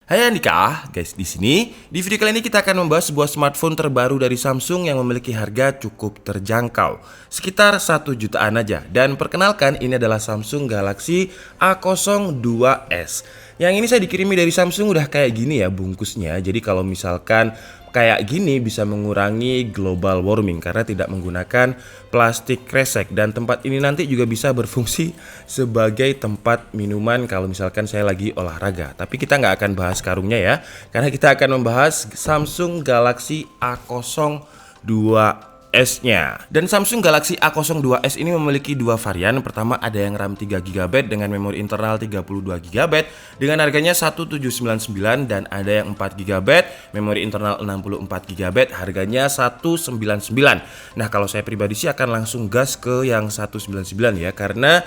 Hai Andika, guys di sini. Di video kali ini kita akan membahas sebuah smartphone terbaru dari Samsung yang memiliki harga cukup terjangkau, sekitar 1 jutaan aja. Dan perkenalkan, ini adalah Samsung Galaxy A02s. Yang ini saya dikirimi dari Samsung udah kayak gini ya bungkusnya. Jadi kalau misalkan kayak gini bisa mengurangi global warming karena tidak menggunakan plastik kresek, dan tempat ini nanti juga bisa berfungsi sebagai tempat minuman kalau misalkan saya lagi olahraga. Tapi kita nggak akan bahas karungnya ya, karena kita akan membahas Samsung Galaxy A02s-nya. Dan Samsung Galaxy A02s ini memiliki dua varian. Pertama ada yang RAM 3GB dengan memori internal 32GB dengan harganya 1799, dan ada yang 4GB memori internal 64GB harganya 199. Nah, kalau saya pribadi sih akan langsung gas ke yang 199 ya, karena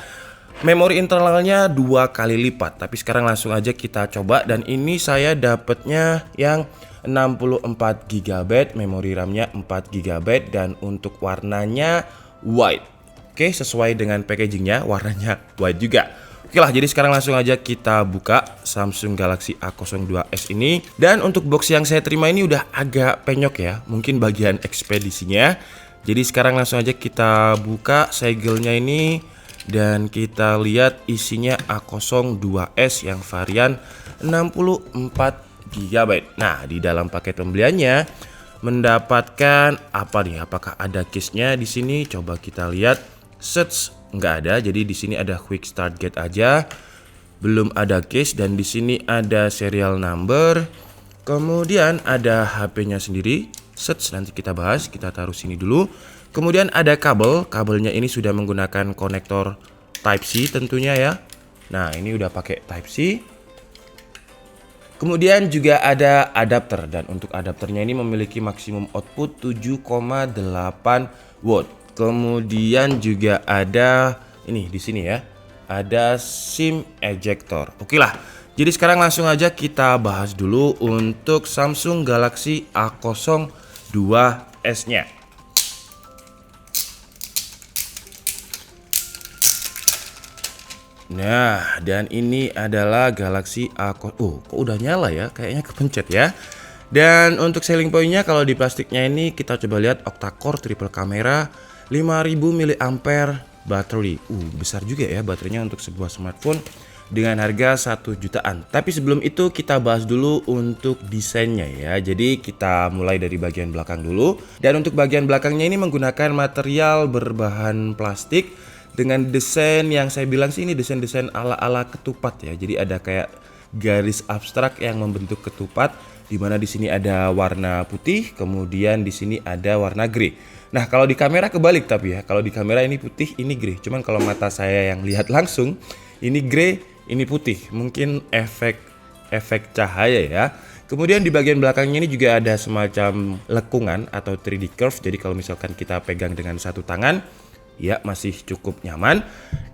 memori internalnya 2 kali lipat. Tapi sekarang langsung aja kita coba, dan ini saya dapatnya yang 64GB, memori RAM-nya 4GB, dan untuk warnanya white. Oke, sesuai dengan packagingnya, warnanya white juga. Oke lah, jadi sekarang langsung aja kita buka Samsung Galaxy A02s ini. Dan untuk box yang saya terima ini udah agak penyok ya, mungkin bagian ekspedisinya. Jadi sekarang langsung aja kita buka segelnya ini, dan kita lihat isinya A02s yang varian 64GB. Nah, di dalam paket pembeliannya mendapatkan apa nih? Apakah ada case-nya di sini? Coba kita lihat. Nggak ada. Jadi di sini ada quick start gate aja. Belum ada case, dan di sini ada serial number. Kemudian ada HP-nya sendiri. Nanti kita bahas. Kita taruh sini dulu. Kemudian ada kabel. Kabelnya ini sudah menggunakan konektor Type-C tentunya ya. Nah, ini udah pakai Type-C. Kemudian juga ada adapter, dan untuk adapternya ini memiliki maksimum output 7,8 watt. Kemudian juga ada ini di sini ya. Ada SIM ejector. Oke lah. Jadi sekarang langsung aja kita bahas dulu untuk Samsung Galaxy A02s-nya. Nah, dan ini adalah Galaxy kok udah nyala ya? Kayaknya kepencet ya. Dan untuk selling point-nya, kalau di plastiknya ini kita coba lihat octa-core triple kamera, 5000 mAh battery. Besar juga ya baterainya untuk sebuah smartphone dengan harga 1 jutaan. Tapi sebelum itu kita bahas dulu untuk desainnya ya. Jadi kita mulai dari bagian belakang dulu. Dan untuk bagian belakangnya ini menggunakan material berbahan plastik dengan desain yang saya bilang sih ini desain-desain ala-ala ketupat ya. Jadi ada kayak garis abstrak yang membentuk ketupat, di mana di sini ada warna putih, kemudian di sini ada warna grey. Nah, kalau di kamera kebalik tapi ya. Kalau di kamera ini putih, ini grey. Cuman kalau mata saya yang lihat langsung, ini grey, ini putih. Mungkin efek cahaya ya. Kemudian di bagian belakangnya ini juga ada semacam lekungan atau 3D curve. Jadi kalau misalkan kita pegang dengan satu tangan, ya masih cukup nyaman.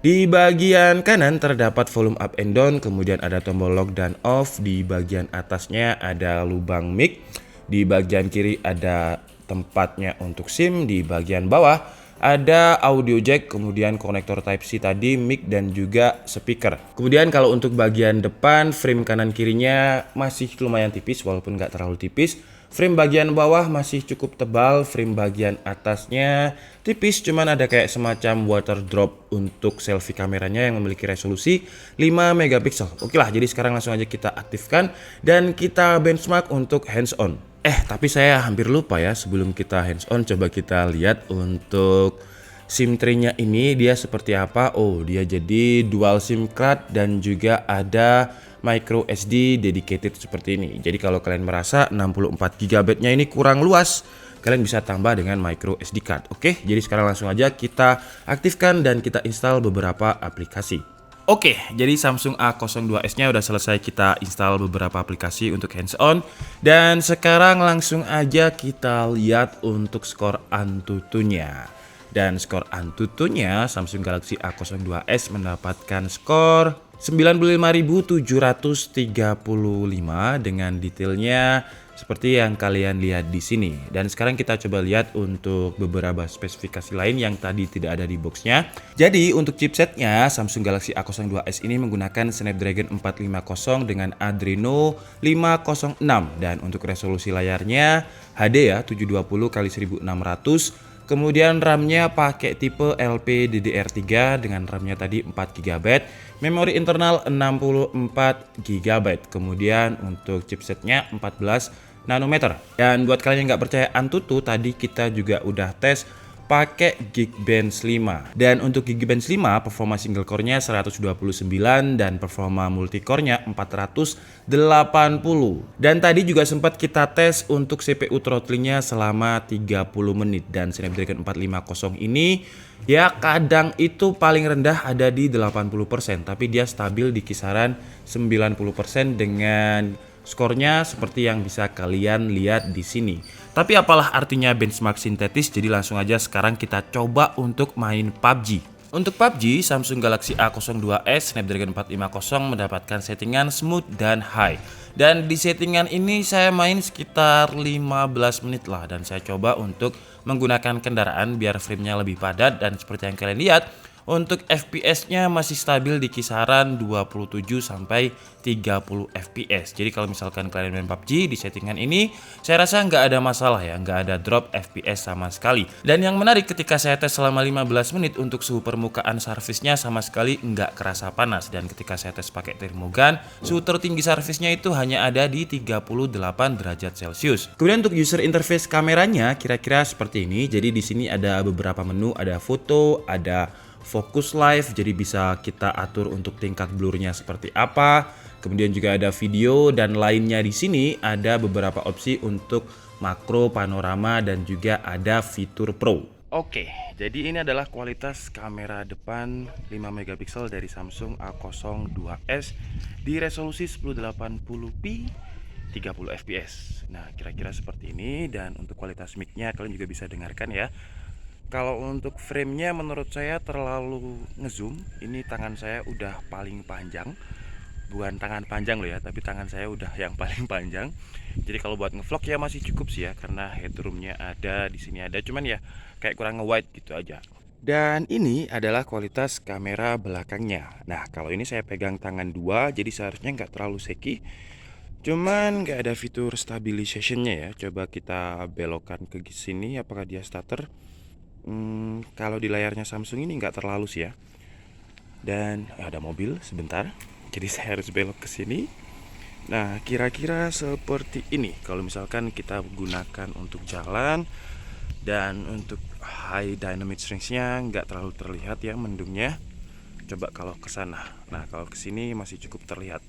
Di bagian kanan terdapat volume up and down, kemudian ada tombol lock dan off. Di bagian atasnya ada lubang mic. Di bagian kiri ada tempatnya untuk SIM. Di bagian bawah ada audio jack, kemudian konektor Type-C tadi, mic, dan juga speaker. Kemudian kalau untuk bagian depan, frame kanan kirinya masih lumayan tipis walaupun nggak terlalu tipis. Frame bagian bawah masih cukup tebal, frame bagian atasnya tipis, cuman ada kayak semacam water drop untuk selfie kameranya yang memiliki resolusi 5 megapiksel. Oke lah, jadi sekarang langsung aja kita aktifkan dan kita benchmark untuk hands on. Tapi saya hampir lupa ya, sebelum kita hands on coba kita lihat untuk SIM tray-nya ini dia seperti apa. Dia jadi dual SIM card dan juga ada micro SD dedicated seperti ini. Jadi kalau kalian merasa 64GB-nya ini kurang luas, kalian bisa tambah dengan micro SD card. Oke, jadi sekarang langsung aja kita aktifkan dan kita install beberapa aplikasi. Oke, jadi Samsung A02s-nya udah selesai kita install beberapa aplikasi untuk hands on. Dan sekarang langsung aja kita lihat untuk skor Antutunya. Dan skor Antutunya Samsung Galaxy A02s mendapatkan skor 95.735 dengan detailnya seperti yang kalian lihat di sini. Dan sekarang kita coba lihat untuk beberapa spesifikasi lain yang tadi tidak ada di boxnya. Jadi untuk chipsetnya Samsung Galaxy A02s ini menggunakan Snapdragon 450 dengan Adreno 506, dan untuk resolusi layarnya HD ya 720x1600. Kemudian RAM-nya pakai tipe LPDDR3 dengan RAM-nya tadi 4GB, memori internal 64GB. Kemudian untuk chipsetnya 14 nanometer. Dan buat kalian yang nggak percaya Antutu, tadi kita juga udah tes pakai Geekbench 5. Dan untuk Geekbench 5 performa single core-nya 129 dan performa multicore-nya 480. Dan tadi juga sempat kita tes untuk CPU throttling-nya selama 30 menit, dan Snapdragon 450 ini ya kadang itu paling rendah ada di 80%, tapi dia stabil di kisaran 90% dengan skornya seperti yang bisa kalian lihat di sini. Tapi apalah artinya benchmark sintetis, jadi langsung aja sekarang kita coba untuk main PUBG. Untuk PUBG, Samsung Galaxy A02s Snapdragon 450 mendapatkan settingan smooth dan high. Dan di settingan ini saya main sekitar 15 menit lah, dan saya coba untuk menggunakan kendaraan biar framenya lebih padat, dan seperti yang kalian lihat untuk FPS-nya masih stabil di kisaran 27 sampai 30 FPS. Jadi kalau misalkan kalian main PUBG di settingan ini, saya rasa nggak ada masalah ya, nggak ada drop FPS sama sekali. Dan yang menarik ketika saya tes selama 15 menit untuk suhu permukaan surface-nya sama sekali nggak kerasa panas. Dan ketika saya tes pakai termogan, suhu tertinggi surface-nya itu hanya ada di 38 derajat Celcius. Kemudian untuk user interface kameranya kira-kira seperti ini. Jadi di sini ada beberapa menu, ada foto, ada Focus Live, jadi bisa kita atur untuk tingkat blurnya seperti apa. Kemudian juga ada video, dan lainnya di sini ada beberapa opsi untuk makro, panorama, dan juga ada fitur Pro. Oke, jadi ini adalah kualitas kamera depan 5 megapiksel dari Samsung A02s di resolusi 1080p 30 fps. Nah, kira-kira seperti ini. Dan untuk kualitas mic-nya kalian juga bisa dengarkan ya. Kalau untuk frame-nya menurut saya terlalu ngezoom. Ini tangan saya udah paling panjang. Bukan tangan panjang loh ya, tapi tangan saya udah yang paling panjang. Jadi kalau buat ngevlog ya masih cukup sih ya, karena headroom-nya ada, di sini ada, cuman ya kayak kurang nge-wide gitu aja. Dan ini adalah kualitas kamera belakangnya. Nah, kalau ini saya pegang tangan dua, jadi seharusnya nggak terlalu shaky. Cuman nggak ada fitur stabilization-nya ya. Coba kita belokkan ke sini, apakah dia stutter? Kalau di layarnya Samsung ini nggak terlalu sih ya. Dan ada mobil sebentar, jadi saya harus belok ke sini. Nah, kira-kira seperti ini kalau misalkan kita gunakan untuk jalan. Dan untuk high dynamic range-nya nggak terlalu terlihat ya mendungnya. Coba kalau ke sana. Nah, kalau ke sini masih cukup terlihat.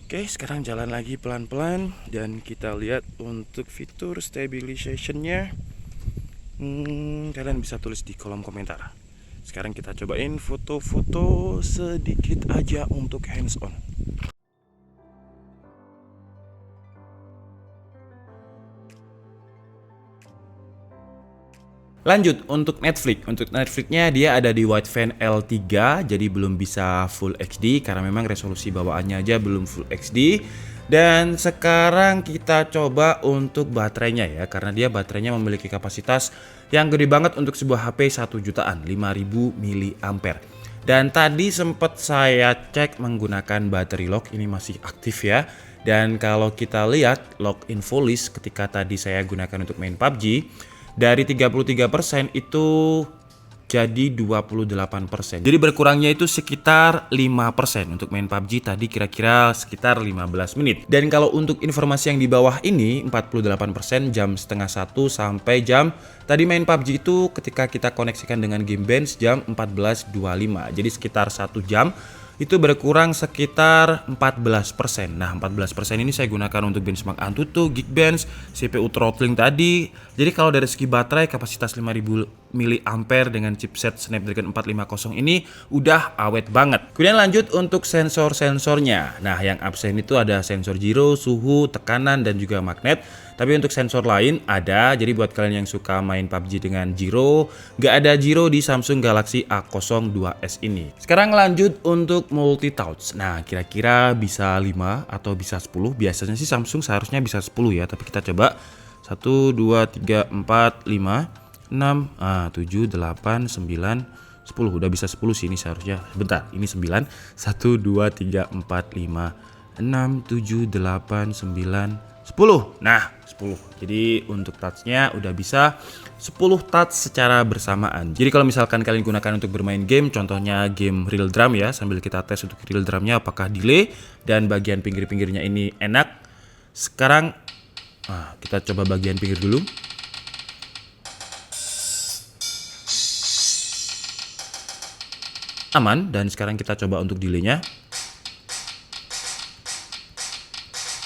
Oke, sekarang jalan lagi pelan-pelan, dan kita lihat untuk fitur stabilization-nya. Kalian bisa tulis di kolom komentar. Sekarang kita cobain foto-foto sedikit aja untuk hands on. Lanjut untuk Netflix. Untuk Netflix-nya dia ada di Wideview L3, jadi belum bisa Full HD karena memang resolusi bawaannya aja belum Full HD. Dan sekarang kita coba untuk baterainya ya, karena dia baterainya memiliki kapasitas yang gede banget untuk sebuah HP 1 jutaan, 5000 mAh. Dan tadi sempat saya cek menggunakan battery lock, ini masih aktif ya. Dan kalau kita lihat lock info list ketika tadi saya gunakan untuk main PUBG, dari 33% itu jadi 28%. Jadi berkurangnya itu sekitar 5%. Untuk main PUBG tadi kira-kira sekitar 15 menit. Dan kalau untuk informasi yang di bawah ini 48% jam setengah 1 sampai jam tadi main PUBG itu ketika kita koneksikan dengan Geekbench jam 14.25. Jadi sekitar 1 jam itu berkurang sekitar 14%. Nah, 14% ini saya gunakan untuk benchmark Antutu, Geekbench, CPU throttling tadi. Jadi kalau dari segi baterai kapasitas 5000 mAh dengan chipset Snapdragon 450 ini udah awet banget. Kemudian lanjut untuk sensor-sensornya. Nah, yang absen itu ada sensor gyro, suhu, tekanan, dan juga magnet. Tapi untuk sensor lain ada, jadi buat kalian yang suka main PUBG dengan gyro, nggak ada gyro di Samsung Galaxy A02s ini. Sekarang lanjut untuk multi touch. Nah, kira-kira bisa 5 atau bisa 10. Biasanya sih Samsung seharusnya bisa 10 ya, tapi kita coba 1, 2, 3, 4, 5, 6, 7, 8, 9, 10. Udah bisa 10 sih ini seharusnya. Bentar, ini 9. 1, 2, 3, 4, 5, 6, 7, 8, 9, 10. Nah, 10. Jadi untuk touchnya udah bisa 10 touch secara bersamaan. Jadi kalau misalkan kalian gunakan untuk bermain game, contohnya game real drum ya, sambil kita tes untuk real drumnya apakah delay dan bagian pinggir-pinggirnya ini enak. Sekarang kita coba bagian pinggir dulu. Aman, dan sekarang kita coba untuk delaynya.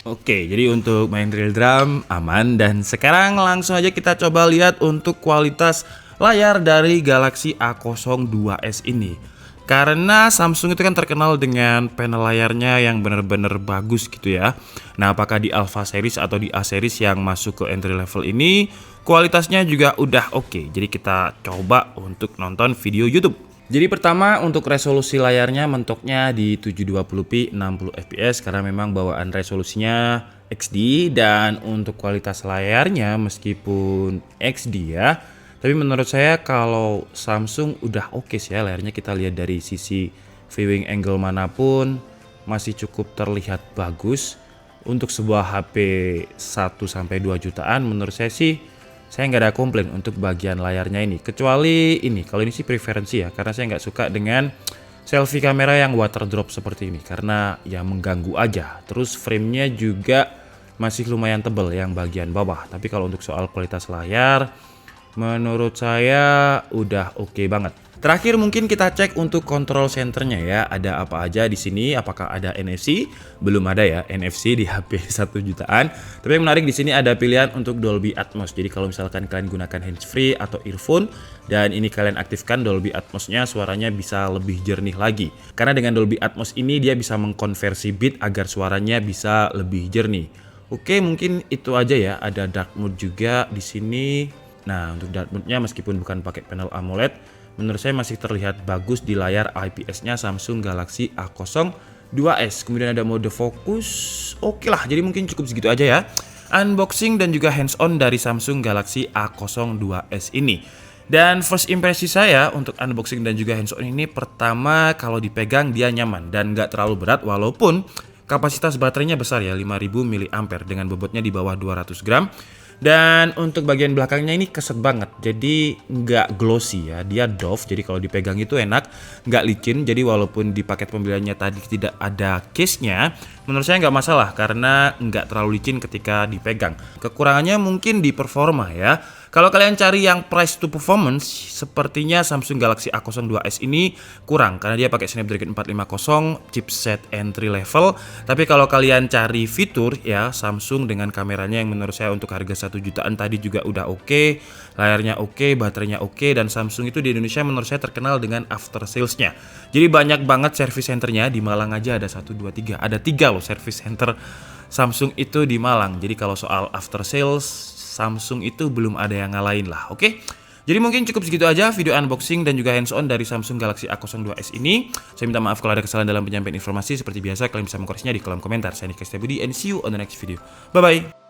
Oke, jadi untuk main real drum aman, dan sekarang langsung aja kita coba lihat untuk kualitas layar dari Galaxy A02s ini. Karena Samsung itu kan terkenal dengan panel layarnya yang benar-benar bagus gitu ya. Nah, apakah di Alpha series atau di A series yang masuk ke entry level ini kualitasnya juga udah oke. Jadi kita coba untuk nonton video YouTube. Jadi pertama untuk resolusi layarnya mentoknya di 720p 60fps karena memang bawaan resolusinya XD, dan untuk kualitas layarnya meskipun XD ya, tapi menurut saya kalau Samsung udah oke sih ya layarnya. Kita lihat dari sisi viewing angle manapun masih cukup terlihat bagus. Untuk sebuah HP 1-2 jutaan menurut saya nggak ada komplain untuk bagian layarnya ini, kecuali ini. Kalau ini sih preferensi ya, karena saya nggak suka dengan selfie kamera yang water drop seperti ini karena ya mengganggu aja. Terus framenya juga masih lumayan tebal yang bagian bawah. Tapi kalau untuk soal kualitas layar menurut saya udah oke banget. Terakhir mungkin kita cek untuk control centernya ya. Ada apa aja di sini? Apakah ada NFC? Belum ada ya NFC di HP 1 jutaan. Tapi yang menarik di sini ada pilihan untuk Dolby Atmos. Jadi kalau misalkan kalian gunakan handsfree atau earphone dan ini kalian aktifkan Dolby Atmosnya, suaranya bisa lebih jernih lagi. Karena dengan Dolby Atmos ini dia bisa mengkonversi bit agar suaranya bisa lebih jernih. Oke, mungkin itu aja ya. Ada dark mode juga di sini. Nah, untuk dark mode-nya meskipun bukan pakai panel AMOLED, menurut saya masih terlihat bagus di layar IPS-nya Samsung Galaxy A02s. Kemudian ada mode fokus. Oke lah, jadi mungkin cukup segitu aja ya unboxing dan juga hands-on dari Samsung Galaxy A02s ini. Dan first impresi saya untuk unboxing dan juga hands-on ini, pertama kalau dipegang dia nyaman dan nggak terlalu berat, walaupun kapasitas baterainya besar ya, 5000 mAh dengan bobotnya di bawah 200 gram. Dan untuk bagian belakangnya ini keset banget, jadi nggak glossy ya, dia doff. Jadi kalau dipegang itu enak, nggak licin. Jadi walaupun di paket pembeliannya tadi tidak ada case-nya, menurut saya nggak masalah karena nggak terlalu licin ketika dipegang. Kekurangannya mungkin di performa ya. Kalau kalian cari yang price to performance, sepertinya Samsung Galaxy A02s ini kurang karena dia pakai Snapdragon 450 chipset entry level. Tapi kalau kalian cari fitur ya, Samsung dengan kameranya yang menurut saya untuk harga 1 jutaan tadi juga udah oke, layarnya oke, baterainya oke, dan Samsung itu di Indonesia menurut saya terkenal dengan after sales-nya. Jadi banyak banget service centernya. Di Malang aja ada 1, 2, 3, ada 3 loh service center Samsung itu di Malang. Jadi kalau soal after sales, Samsung itu belum ada yang ngalahin lah, oke? Jadi mungkin cukup segitu aja video unboxing dan juga hands-on dari Samsung Galaxy A02s ini. Saya minta maaf kalau ada kesalahan dalam penyampaian informasi. Seperti biasa, kalian bisa mengkoreksinya di kolom komentar. Saya Niko Setiabudi and see you on the next video. Bye-bye!